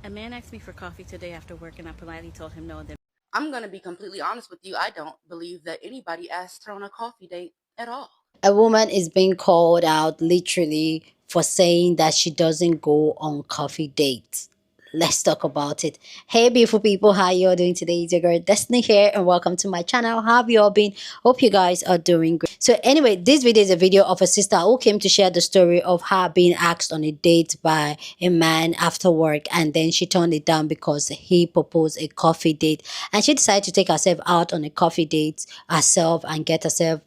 A man asked me for coffee today after work, and I politely told him no. And then I'm going to be completely honest with you. I don't believe that anybody asked her on a coffee date at all. A woman is being called out literally for saying that she doesn't go on coffee dates. Let's talk about it. Hey, beautiful people, how you all doing today? It's your girl Destiny here, and welcome to my channel. How have you all been? Hope you guys are doing great. So, anyway, this video is a video of a sister who came to share the story of her being asked on a date by a man after work, and then she turned it down because he proposed a coffee date, and she decided to take herself out on a coffee date herself and get herself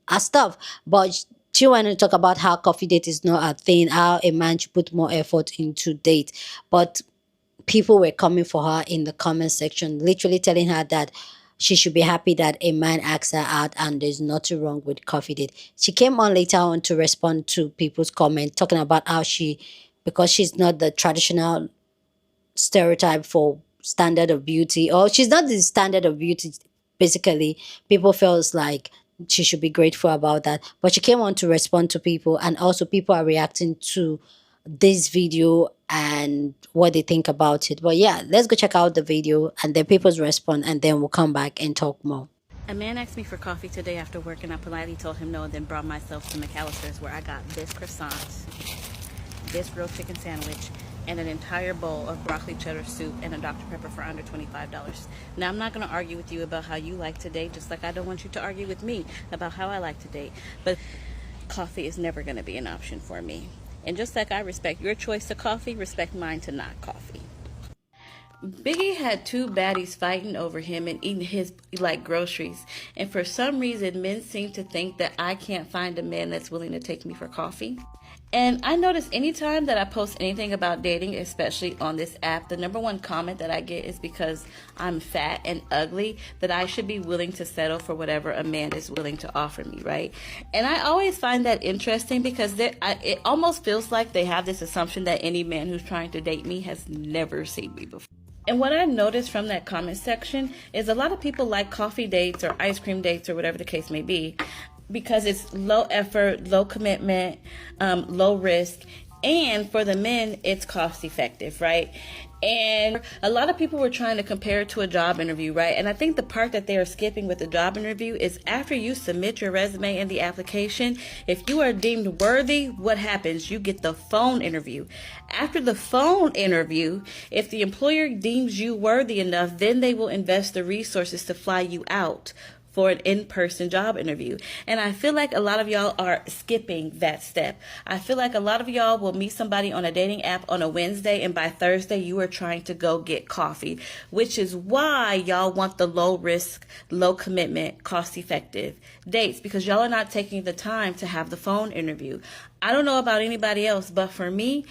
her stuff. But she wanted to talk about how coffee date is not a thing, how a man should put more effort into date. But people were coming for her in the comment section, literally telling her that she should be happy that a man asked her out and there's nothing wrong with coffee date. She came on later on to respond to people's comment, talking about how because she's not the traditional stereotype for standard of beauty, or she's not the standard of beauty. Basically, people feels like she should be grateful about that, but she came on to respond to people, and also people are reacting to this video and what they think about it. But yeah, let's go check out the video and then people's respond, and then we'll come back and talk more. a man asked me for coffee today after work, and I politely told him no. And then brought myself to McAllister's, where I got this croissant, this grilled chicken sandwich, and an entire bowl of broccoli cheddar soup and a Dr. Pepper for under $25. Now, I'm not going to argue with you about how you like to date, just like I don't want you to argue with me about how I like to date. But coffee is never going to be an option for me. And just like I respect your choice to coffee, respect mine to not coffee. Biggie had two baddies fighting over him and eating his like groceries. And for some reason, men seem to think that I can't find a man that's willing to take me for coffee. And I notice anytime that I post anything about dating, especially on this app, the number one comment that I get is because I'm fat and ugly, that I should be willing to settle for whatever a man is willing to offer me, right? And I always find that interesting because it almost feels like they have this assumption that any man who's trying to date me has never seen me before. And what I noticed from that comment section is a lot of people like coffee dates or ice cream dates or whatever the case may be because it's low effort, low commitment, low risk. And for the men, it's cost effective, right? And a lot of people were trying to compare it to a job interview, right? And I think the part that they are skipping with the job interview is after you submit your resume and the application, if you are deemed worthy, what happens? You get the phone interview. After the phone interview, if the employer deems you worthy enough, then they will invest the resources to fly you out for an in-person job interview. And I feel like a lot of y'all are skipping that step. I feel like a lot of y'all will meet somebody on a dating app on a Wednesday, and by Thursday you are trying to go get coffee, which is why y'all want the low risk, low commitment, cost effective dates, because y'all are not taking the time to have the phone interview. I don't know about anybody else, but for me,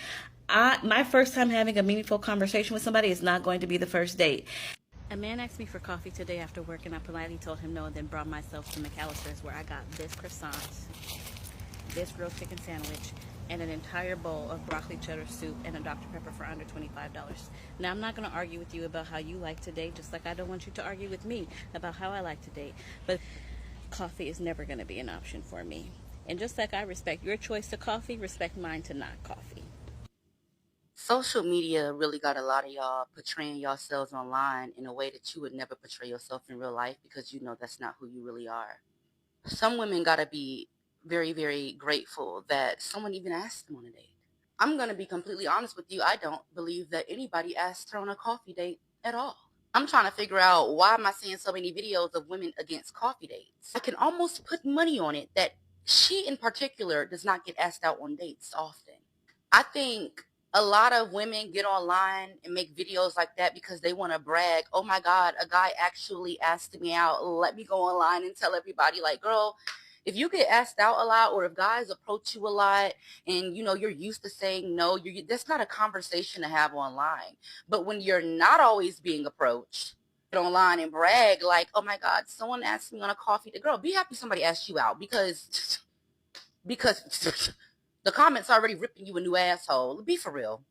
my first time having a meaningful conversation with somebody is not going to be the first date. A man asked me for coffee today after work, and I politely told him no. And then brought myself to McAllister's, where I got this croissant, this grilled chicken sandwich, and an entire bowl of broccoli cheddar soup and a Dr. Pepper for under $25. Now, I'm not going to argue with you about how you like to date, just like I don't want you to argue with me about how I like to date. But coffee is never going to be an option for me. And just like I respect your choice to coffee, respect mine to not coffee. Social media really got a lot of y'all portraying yourselves online in a way that you would never portray yourself in real life because you know that's not who you really are. Some women gotta be very, very grateful that someone even asked them on a date. I'm gonna be completely honest with you. I don't believe that anybody asked her on a coffee date at all. I'm trying to figure out why am I seeing so many videos of women against coffee dates. I can almost put money on it that she in particular does not get asked out on dates often. I think a lot of women get online and make videos like that because they want to brag. Oh my God, a guy actually asked me out. Let me go online and tell everybody, like, girl, if you get asked out a lot, or if guys approach you a lot and you know you're used to saying no, that's not a conversation to have online. But when you're not always being approached, get online and brag like, oh my God, someone asked me on a coffee date. Girl, be happy somebody asked you out because the comments already ripping you a new asshole. Be for real.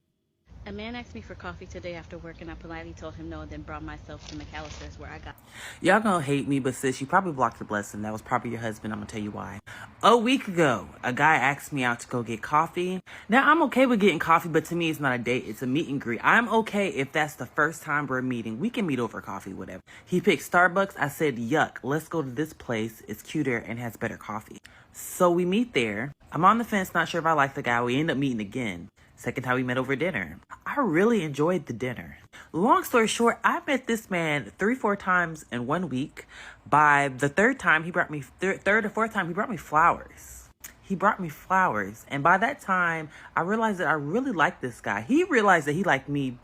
A man asked me for coffee today after work, and I politely told him no, and then brought myself to McAllister's where I got. Y'all gonna hate me, but sis, you probably blocked your blessing. That was probably your husband. I'm gonna tell you why. A week ago, a guy asked me out to go get coffee. Now, I'm okay with getting coffee, but to me, it's not a date. It's a meet and greet. I'm okay if that's the first time we're meeting. We can meet over coffee, whatever. He picked Starbucks. I said, yuck, let's go to this place. It's cuter and has better coffee. So we meet there. I'm on the fence, not sure if I like the guy. We end up meeting again. Second time we met over dinner. I really enjoyed the dinner. Long story short, I met this man 3-4 times in 1 week. By the third time, he brought me, third or fourth time, he brought me flowers. He brought me flowers. And by that time, I realized that I really liked this guy. He realized that he liked me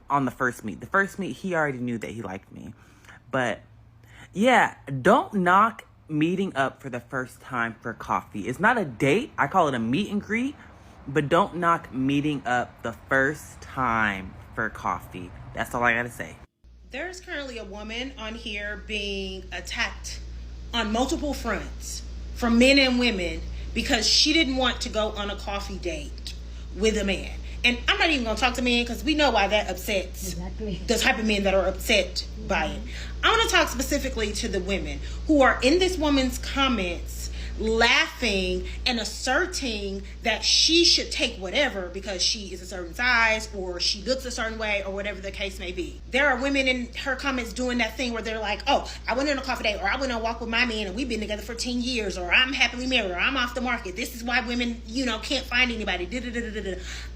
on the first meet. The first meet, he already knew that he liked me. But yeah, don't knock meeting up for the first time for coffee. It's not a date. I call it a meet and greet. But don't knock meeting up the first time for coffee. That's all I gotta say. There's currently a woman on here being attacked on multiple fronts from men and women because she didn't want to go on a coffee date with a man. And I'm not even going to talk to men because we know why that upsets the type of men that are upset by it. I want to talk specifically to the women who are in this woman's comments laughing and asserting that she should take whatever because she is a certain size or she looks a certain way or whatever the case may be. There are women in her comments doing that thing where they're like, oh, I went on a coffee date, or I went on a walk with my man and we've been together for 10 years, or I'm happily married, or I'm off the market. This is why women, can't find anybody.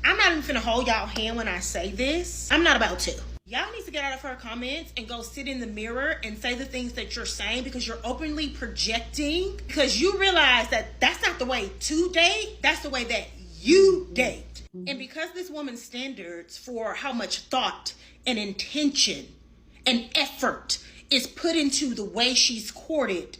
I'm not even finna hold y'all hand when I say this. I'm not about to. Y'all need to get out of her comments and go sit in the mirror and say the things that you're saying, because you're openly projecting, because you realize that that's not the way to date. That's the way that you date. And because this woman's standards for how much thought and intention and effort is put into the way she's courted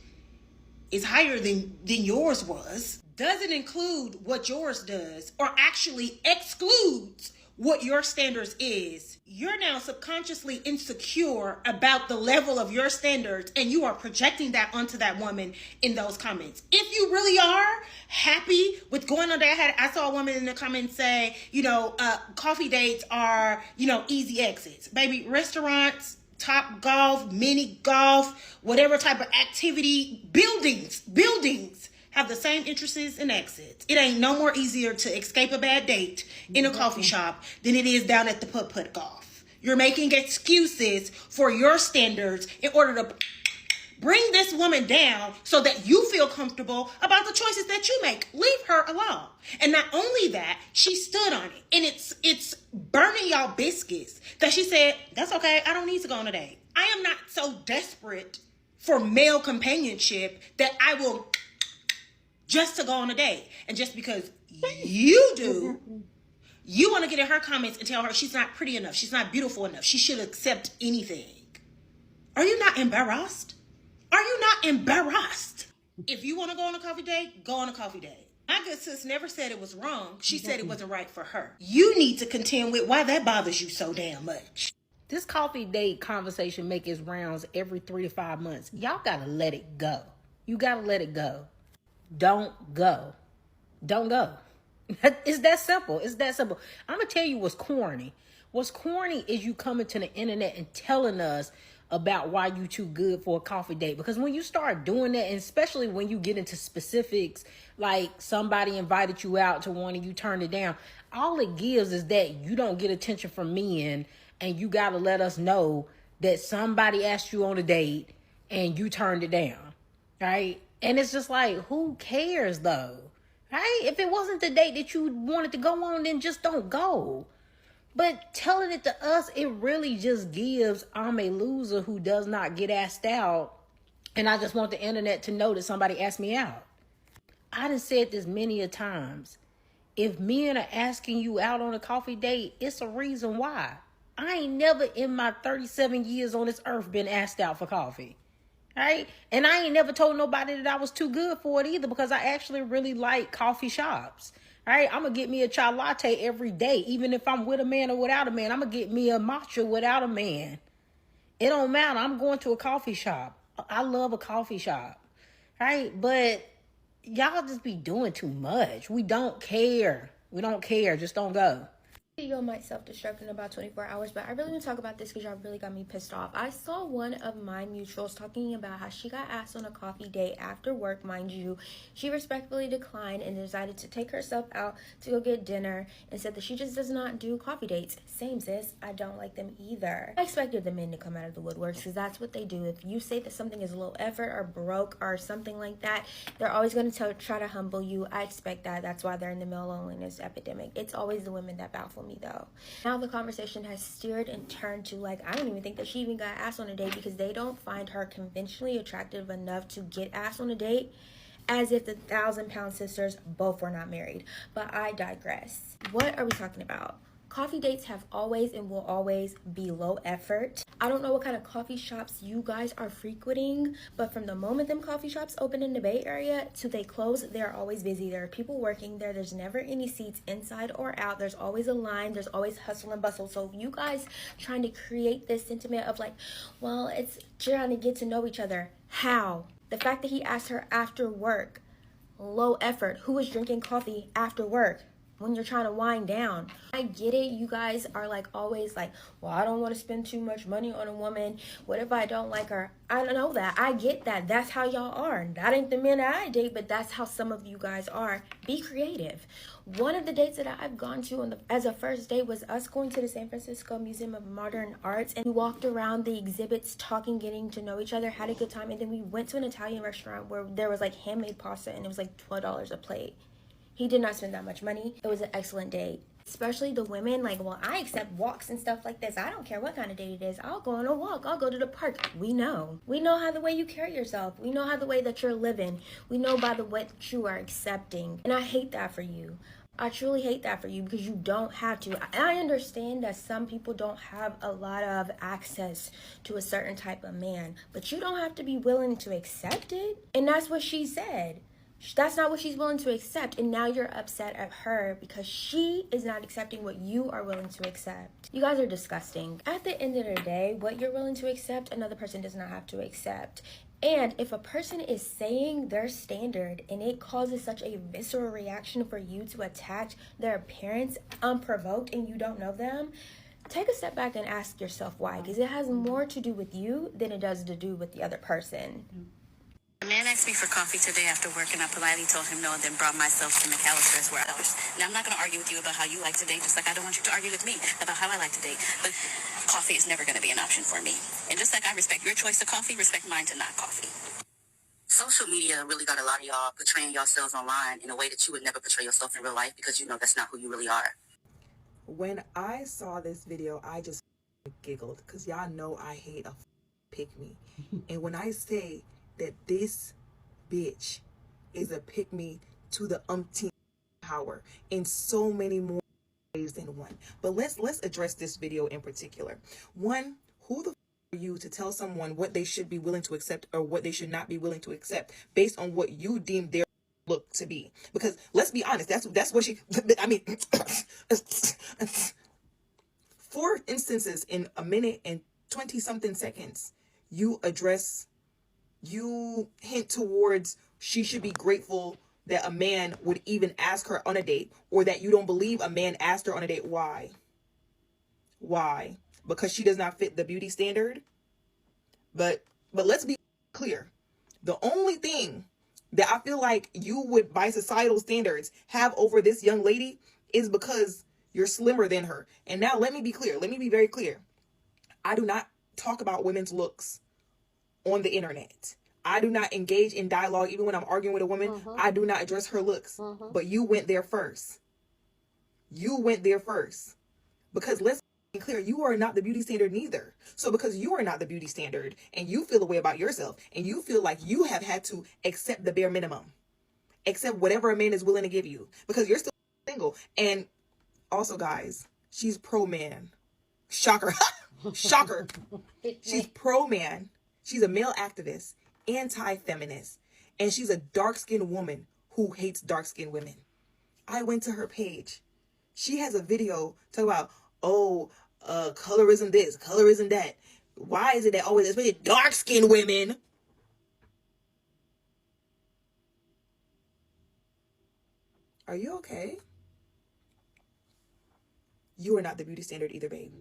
is higher than yours was, doesn't include what yours does, or actually excludes what your standards is, you're now subconsciously insecure about the level of your standards, and you are projecting that onto that woman in those comments. If you really are happy with going on there, I saw a woman in the comments say, coffee dates are, easy exits. Baby, restaurants, Top Golf, mini golf, whatever type of activity, buildings have the same entrances and exits. It ain't no more easier to escape a bad date in a coffee shop than it is down at the putt-putt golf. You're making excuses for your standards in order to bring this woman down so that you feel comfortable about the choices that you make. Leave her alone. And not only that, she stood on it. And it's burning y'all biscuits that she said, that's okay, I don't need to go on a date. I am not so desperate for male companionship that I will just to go on a date. And just because you do, you want to get in her comments and tell her she's not pretty enough, she's not beautiful enough, she should accept anything. Are you not embarrassed? Are you not embarrassed? If you want to go on a coffee date, go on a coffee date. My good sis never said it was wrong. She said it wasn't right for her. You need to contend with why that bothers you so damn much. This coffee date conversation make its rounds every 3 to 5 months. Y'all gotta let it go. You gotta let it go. Don't go. Don't go. It's that simple. It's that simple. I'm going to tell you what's corny. What's corny is you coming to the internet and telling us about why you too good for a coffee date. Because when you start doing that, and especially when you get into specifics, like somebody invited you out to one and you turned it down, all it gives is that you don't get attention from men, and you got to let us know that somebody asked you on a date and you turned it down, right? And it's just like, who cares though? Right? If it wasn't the date that you wanted to go on, then just don't go. But telling it to us, it really just gives I'm a loser who does not get asked out. And I just want the internet to know that somebody asked me out. I done said this many a times. If men are asking you out on a coffee date, it's a reason why. I ain't never in my 37 years on this earth been asked out for coffee. Right? And I ain't never told nobody that I was too good for it either, because I actually really like coffee shops. Right? I'm going to get me a chai latte every day, even if I'm with a man or without a man. I'm going to get me a matcha without a man. It don't matter. I'm going to a coffee shop. I love a coffee shop. Right? But y'all just be doing too much. We don't care. We don't care. Just don't go. Video might self-destruct in about 24 hours, but I really want to talk about this because y'all really got me pissed off. I saw one of my mutuals talking about how she got asked on a coffee date after work, mind you. She respectfully declined and decided to take herself out to go get dinner and said that she just does not do coffee dates. Same sis, I don't like them either. I expected the men to come out of the woodworks because that's what they do. If you say that something is low effort or broke or something like that, they're always going to try to humble you. I expect that. That's why they're in the male loneliness epidemic. It's always the women that baffle me though. Now the conversation has steered and turned to like, I don't even think that she even got asked on a date because they don't find her conventionally attractive enough to get asked on a date, as if the 1,000-pound sisters both were not married. But I digress. What are we talking about? Coffee dates have always and will always be low effort. I don't know what kind of coffee shops you guys are frequenting, but from the moment them coffee shops open in the Bay Area to they close, they're always busy. There are people working there. There's never any seats inside or out. There's always a line. There's always hustle and bustle. So you guys trying to create this sentiment of like, well, it's trying to get to know each other. How? The fact that he asked her after work, low effort. Who is drinking coffee after work when you're trying to wind down? I get it. You guys are like always like, well, I don't want to spend too much money on a woman. What if I don't like her? I don't know that. I get that. That's how y'all are. That ain't the men that I date, but that's how some of you guys are. Be creative. One of the dates that I've gone to as a first date was us going to the San Francisco Museum of Modern Arts, and we walked around the exhibits talking, getting to know each other, had a good time, and then we went to an Italian restaurant where there was like handmade pasta and it was like $12 a plate. He did not spend that much money. It was an excellent date. Especially the women, like, well, I accept walks and stuff like this. I don't care what kind of date it is. I'll go on a walk. I'll go to the park. We know. We know how the way you carry yourself. We know how the way that you're living. We know by the way that you are accepting. And I hate that for you. I truly hate that for you because you don't have to. I understand that some people don't have a lot of access to a certain type of man, but you don't have to be willing to accept it. And that's what she said. That's not what she's willing to accept, and now you're upset at her because she is not accepting what you are willing to accept. You guys are disgusting. At the end of the day, what you're willing to accept, another person does not have to accept. And if a person is saying their standard and it causes such a visceral reaction for you to attack their appearance unprovoked and you don't know them, take a step back and ask yourself why, because it has more to do with you than it does to do with the other person. A man asked me for coffee today after work, and I politely told him no and then brought myself to McAllister's where I was. Now, I'm not going to argue with you about how you like to date, just like I don't want you to argue with me about how I like to date. But coffee is never going to be an option for me. And just like I respect your choice to coffee, respect mine to not coffee. Social media really got a lot of y'all portraying yourselves online in a way that you would never portray yourself in real life because you know that's not who you really are. When I saw this video, I just giggled because y'all know I hate a pick me. And when I say that this bitch is a pick me to the umpteenth power in so many more ways than one. But let's address this video in particular. One, who the are you to tell someone what they should be willing to accept or what they should not be willing to accept based on what you deem their look to be? Because let's be honest, that's what she I mean 4 instances in a minute and 20 something seconds you hint towards she should be grateful that a man would even ask her on a date, or that you don't believe a man asked her on a date. Why? Because she does not fit the beauty standard? But let's be clear. The only thing that I feel like you would, by societal standards, have over this young lady is because you're slimmer than her. And now let me be clear. Let me be very clear. I do not talk about women's looks on the internet. I do not engage in dialogue even when I'm arguing with a woman. I do not address her looks. But you went there first. Because let's be clear, you are not the beauty standard neither. So because you are not the beauty standard and you feel a way about yourself and you feel like you have had to accept the bare minimum, accept whatever a man is willing to give you because you're still single. And also, guys, she's pro man. Shocker. Shocker. She's pro man. She's a male activist, anti-feminist, and she's a dark-skinned woman who hates dark-skinned women. I went to her page. She has a video talking about, colorism this, colorism that. Why is it that always, especially dark-skinned women, are you okay? you are not the beauty standard either, babe.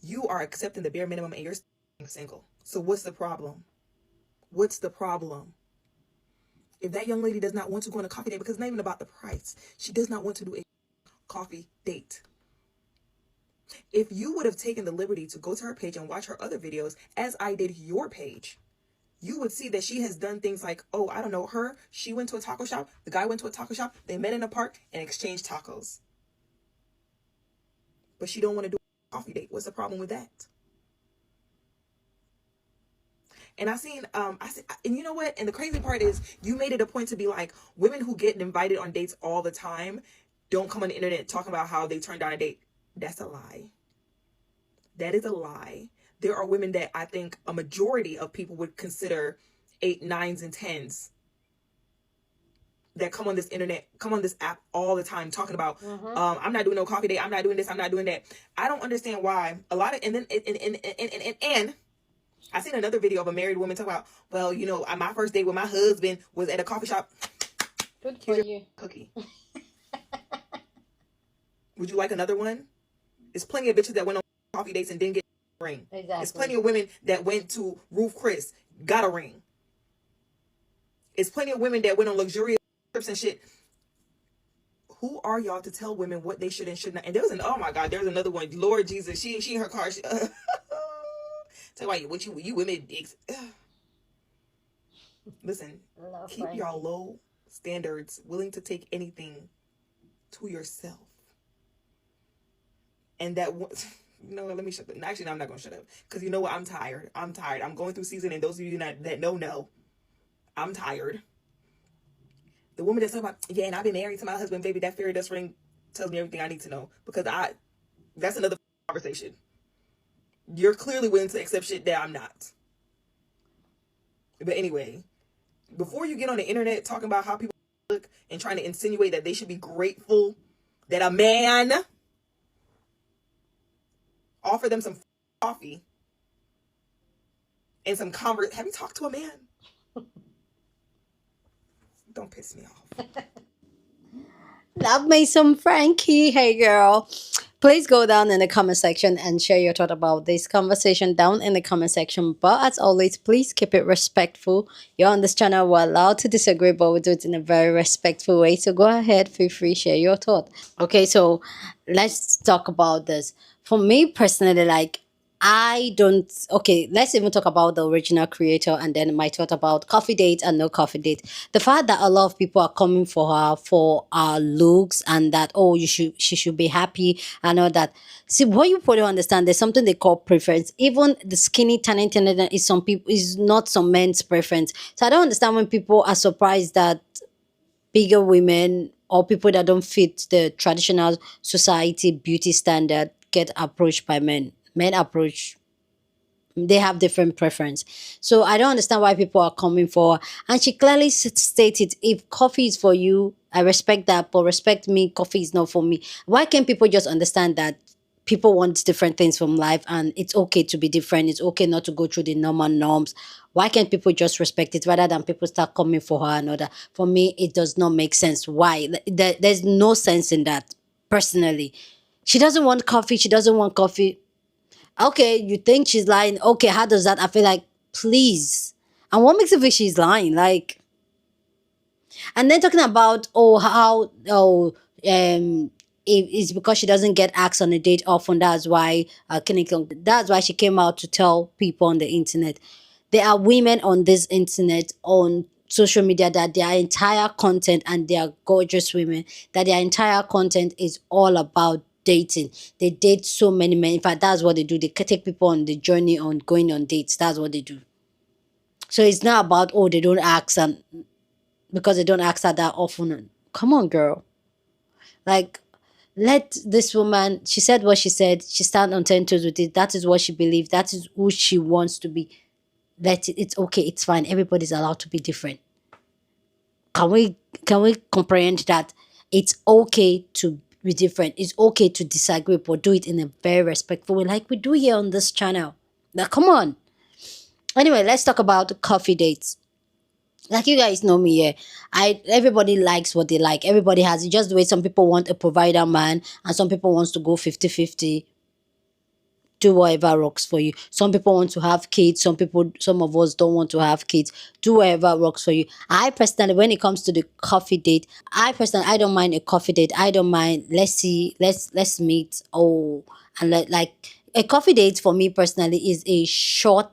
You are accepting the bare minimum and you're single. So what's the problem? What's the problem? If that young lady does not want to go on a coffee date, because it's not even about the price, she does not want to do a coffee date. If you would have taken the liberty to go to her page and watch her other videos, as I did your page, you would see that she has done things like, oh, I don't know, she went to a taco shop, the guy went to a taco shop, they met in a park and exchanged tacos. But she don't want to do a coffee date. What's the problem with that? And and you know what? And the crazy part is, you made it a point to be like, women who get invited on dates all the time don't come on the internet talking about how they turned down a date. That's a lie. That is a lie. There are women that I think a majority of people would consider 8, 9s, and 10s that come on this internet, come on this app all the time talking about, I'm not doing no coffee date. I'm not doing this. I'm not doing that. I don't understand why a lot of, and I seen another video of a married woman talk about, well, you know, my first date with my husband was at a coffee shop. Good for you. Cookie. Would you like another one? There's plenty of bitches that went on coffee dates and didn't get a ring. Exactly. There's plenty of women that went to Roof Chris, got a ring. There's plenty of women that went on luxurious trips and shit. Who are y'all to tell women what they should and should not? And oh my God, there's another one. Lord Jesus, she in her car. Tell you what you women. Listen, keep y'all low standards, willing to take anything to yourself. And that, you know, let me shut up. Actually, no, I'm not going to shut up. Because you know what? I'm tired. I'm going through season. And those of you that know, I'm tired. The woman that's talking about, yeah, and I've been married to my husband, baby, that fairy dust ring tells me everything I need to know. Because that's another conversation. You're clearly willing to accept shit that I'm not. But anyway, before you get on the internet talking about how people look and trying to insinuate that they should be grateful that a man offer them some coffee and some converse. Have you talked to a man? Don't piss me off. Love me some Frankie. Hey girl. Please go down in the comment section and share your thought about this conversation down in the comment section. But as always, please keep it respectful. You're on this channel, we're allowed to disagree, but we do it in a very respectful way. So go ahead, feel free, share your thought. Okay, so let's talk about this. For me personally, like, I don't, okay, let's even talk about the original creator and then my thought about coffee date and no coffee date. The fact that a lot of people are coming for her for her looks and that, oh, she should be happy and all that. See, what you probably understand, there's something they call preference. Even the skinny tanning is some people, is not some men's preference. So I don't understand when people are surprised that bigger women or people that don't fit the traditional society beauty standard get approached by men. Men approach, they have different preference. So I don't understand why people are coming for her. And she clearly stated, if coffee is for you, I respect that, but respect me, coffee is not for me. Why can't people just understand that people want different things from life and it's okay to be different? It's okay not to go through the normal norms. Why can't people just respect it rather than people start coming for her and all that? For me, it does not make sense. Why? There's no sense in that, personally. She doesn't want coffee. She doesn't want coffee. Okay, you think she's lying. Okay, how does that? I feel like, please. And what makes it feel she's lying? Like, and then talking about, oh, how, oh, it's because she doesn't get asked on a date often. That's why, that's why she came out to tell people on the internet. There are women on this internet, on social media, that their entire content, and they are gorgeous women, that their entire content is all about dating. They date so many men. In fact, that's what they do. They take people on the journey on going on dates. That's what they do. So it's not about, oh, they don't ask, and because they don't ask her that often. Come on, girl. Like, let this woman, she said what she said. She stand on 10 toes with it. That is what she believes. That is who she wants to be. Let it. It's okay. It's fine. Everybody's allowed to be different. Can we comprehend that it's okay to be different? It's okay to disagree, but do it in a very respectful way, like we do here on this channel. Now, come on. Anyway, let's talk about coffee dates. Like you guys know me, yeah. Everybody likes what they like. Everybody has it. Just the way some people want a provider man and some people wants to go 50-50. Do whatever works for you. Some people want to have kids, some of us don't want to have kids. Do whatever works for you. I personally, when it comes to the coffee date, I don't mind a coffee date. I don't mind, let's see, let's meet. Oh, and like a coffee date for me personally is a short,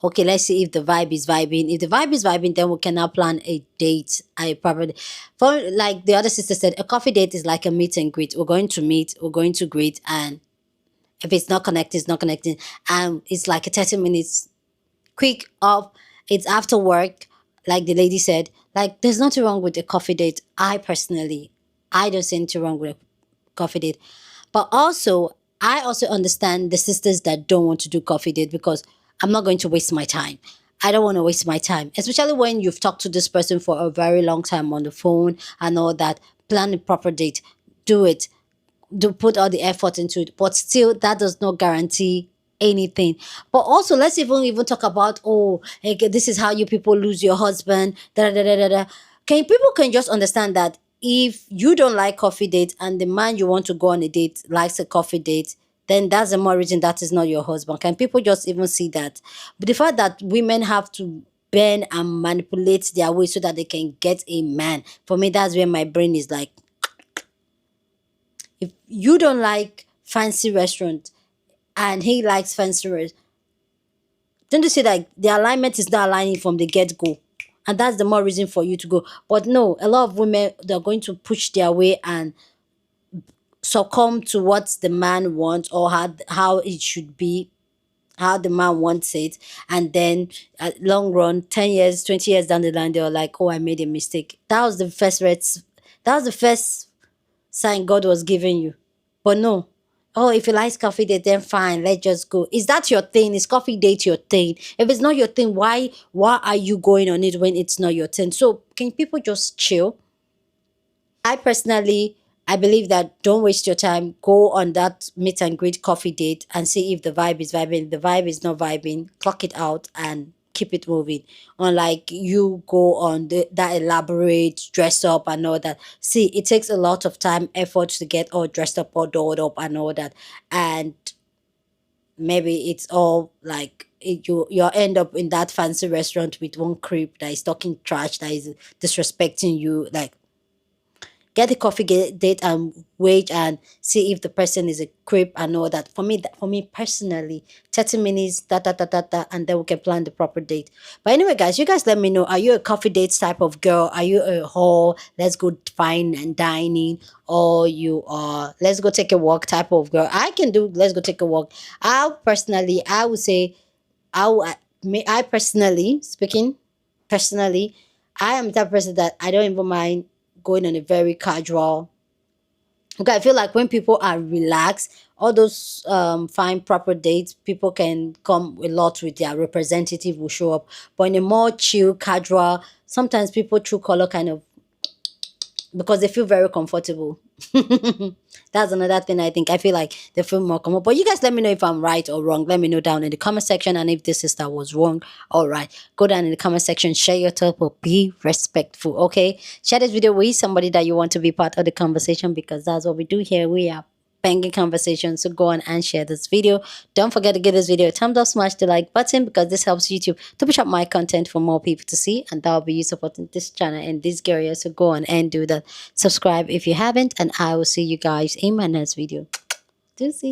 okay, let's see if the vibe is vibing. If the vibe is vibing, then we can now plan a date. I probably, for like the other sister said, a coffee date is like a meet and greet. We're going to meet, we're going to greet, and if it's not connecting, it's not connecting. And it's like a 30 minutes quick off. It's after work, like the lady said. Like, there's nothing wrong with a coffee date. I don't see anything wrong with a coffee date. But also, I also understand the sisters that don't want to do coffee date because I'm not going to waste my time. I don't want to waste my time, especially when you've talked to this person for a very long time on the phone and all that. Plan a proper date. Do it. Do put all the effort into it, but still that does not guarantee anything. But also, let's even talk about, oh, okay, this is how you people lose your husband, da da da da da. Can people can just understand that if you don't like coffee date and the man you want to go on a date likes a coffee date, then that's the more reason that is not your husband. Can people just even see that? But the fact that women have to bend and manipulate their way so that they can get a man, for me, that's where my brain is like, if you don't like fancy restaurant and he likes fancy restaurant, don't you see that the alignment is not aligning from the get-go? And that's the more reason for you to go. But no, a lot of women, they're going to push their way and succumb to what the man wants, or how it should be, how the man wants it. And then at long run, 10 years, 20 years down the line, they're like, oh, I made a mistake. That was the first sign God was giving you. But no. Oh, if you like coffee date, then fine, let's just go. Is that your thing? Is coffee date your thing? If it's not your thing, why are you going on it when it's not your thing? So can people just chill? I personally, I believe that don't waste your time. Go on that meet and greet coffee date and see if the vibe is vibing. If the vibe is not vibing, clock it out and keep it moving. Unlike you go on that elaborate dress up and all that. See, it takes a lot of time, effort to get all dressed up, all dolled up and all that. And maybe it's all like you end up in that fancy restaurant with one creep that is talking trash, that is disrespecting you. Like, get the coffee date and wait and see if the person is a creep and all that. For me personally, 30 minutes, and then we can plan the proper date. But anyway, guys, you guys let me know. Are you a coffee date type of girl? Are you a whole let's go fine and dining? Or you are let's go take a walk type of girl? I can do let's go take a walk. I would say I personally speaking, personally, I am that person that I don't even mind going on a very casual. Okay, I feel like when people are relaxed, all those fine proper dates, people can come a lot with their representative will show up. But in a more chill, casual, sometimes people true color kind of because they feel very comfortable. That's another thing I think. I feel like they feel more comfortable. But you guys let me know if I'm right or wrong. Let me know down in the comment section. And if this sister was wrong, all right. Go down in the comment section, share your thoughts, but be respectful, okay? Share this video with somebody that you want to be part of the conversation because that's what we do here. We are banging conversation. So go on and share this video. Don't forget to give this video a thumbs up, smash the like button because this helps YouTube to push up my content for more people to see, and that will be you supporting this channel and this area. So go on and do that. Subscribe if you haven't, and I will see you guys in my next video. Deuces.